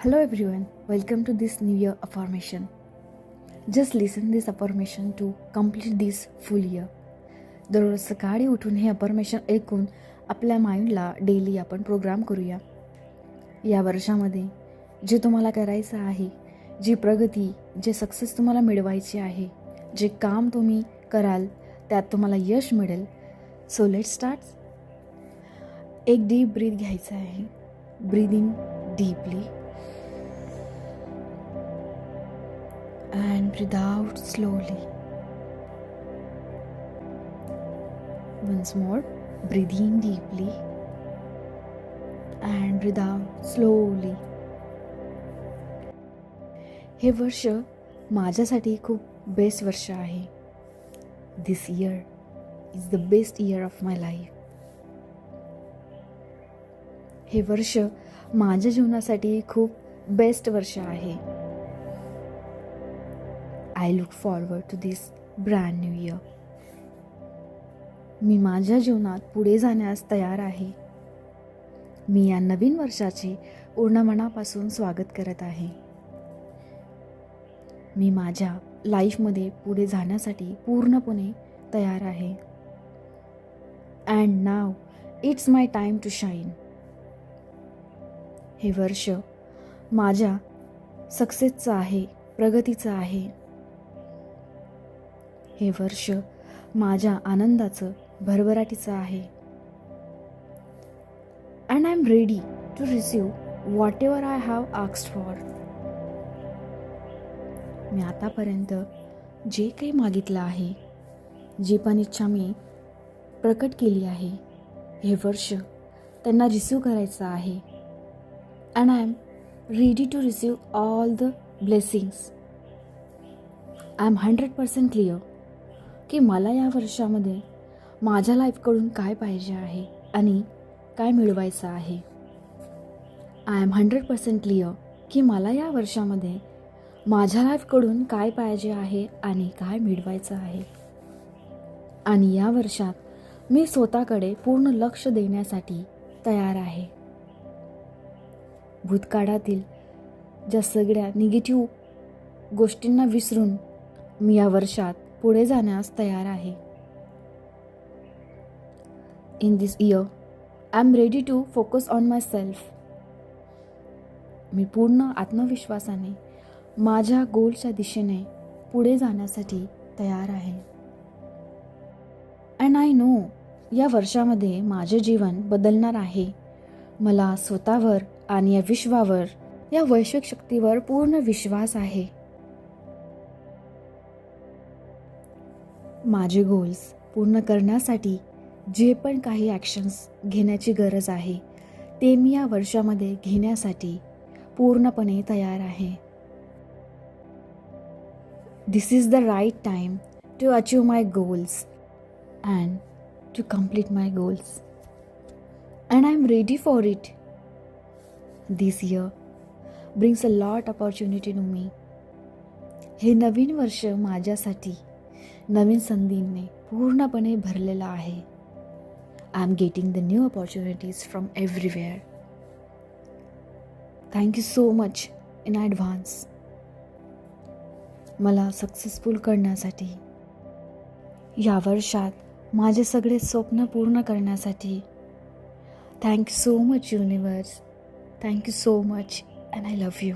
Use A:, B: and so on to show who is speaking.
A: Hello everyone, welcome to this new year affirmation. Just listen this affirmation to complete this full year. दररोज सकाळी उठून हे affirmation ऐकून आपल्या माइंडला डेली आपण प्रोग्राम करूया. या वर्षामध्ये जे तुम्हाला करायचं आहे, जी प्रगती, जे सक्सेस तुम्हाला मिळवायची आहे, जे काम तुम्ही कराल त्यात तुम्हाला यश मिळेल. So let's start. एक डीप ब्रीथ घ्यायचं आहे. Breathing deeply and breathe out slowly. Once more, breathe in deeply and breathe out slowly. हे वर्ष माझ्यासाठी खूप बेस्ट वर्ष आहे. This year is the best year of my life. हे वर्ष माझ्या जीवनासाठी खूप बेस्ट वर्ष आहे. I look forward to this brand new year. मी माझ्या जीवनात पुढे जाण्यास तयार आहे. मी या नवीन वर्षाचे पूर्ण मनापासून स्वागत करत आहे. मी माझ्या लाईफमध्ये पुढे जाण्यासाठी पूर्णपणे तयार आहे. And now it's my time to shine. हे वर्ष माझ्या सक्सेसचं आहे, प्रगतीचं आहे. हे वर्ष माझ्या आनंदाचं, भरभराटीचं आहे. And I am ready to receive whatever I have asked for. मी आतापर्यंत जे काही मागितलं आहे, जी पण इच्छा मी प्रकट केली आहे, हे वर्ष त्यांना रिसीव्ह करायचं आहे. And I am ready to receive all the blessings. I am 100% clear की मला या वर्षामध्ये माझ्या लाईफकडून काय पाहिजे आहे आणि काय मिळवायचं आहे. आय एम 100% क्लिअर की मला या वर्षामध्ये माझ्या लाईफकडून काय पाहिजे आहे आणि काय मिळवायचं आहे. आणि या वर्षात मी स्वतःकडे पूर्ण लक्ष देण्यासाठी तयार आहे. भूतकाळातील ज्या सगळ्या निगेटिव्ह गोष्टींना विसरून मी या वर्षात पुढे जाण्यास तयार आहे. In this year I am ready to focus on myself. मी पूर्ण आत्मविश्वासाने माझ्या गोलच्या दिशेने पुढे जाण्यासाठी तयार आहे. अँड आय नो या वर्षामध्ये माझे जीवन बदलणार आहे. मला स्वतःवर आणि या विश्वावर, या वैश्विक शक्तीवर पूर्ण विश्वास आहे. माझे गोल्स पूर्ण करण्यासाठी जे पण काही ॲक्शन्स घेण्याची गरज आहे ते मी या वर्षामध्ये घेण्यासाठी पूर्णपणे तयार आहे. This is the right time to achieve my goals and to complete my goals. And I am ready for it. This year brings a lot opportunity to me. हे नवीन वर्ष माझ्यासाठी नवीन संधींनी पूर्णपणे भरलेला आहे. I am getting the new opportunities from everywhere. Thank you so much in advance. मला सक्सेसफुल करण्यासाठी, या वर्षात माझे सगळे स्वप्न पूर्ण करण्यासाठी thank you so much universe. Thank you so much and I love you.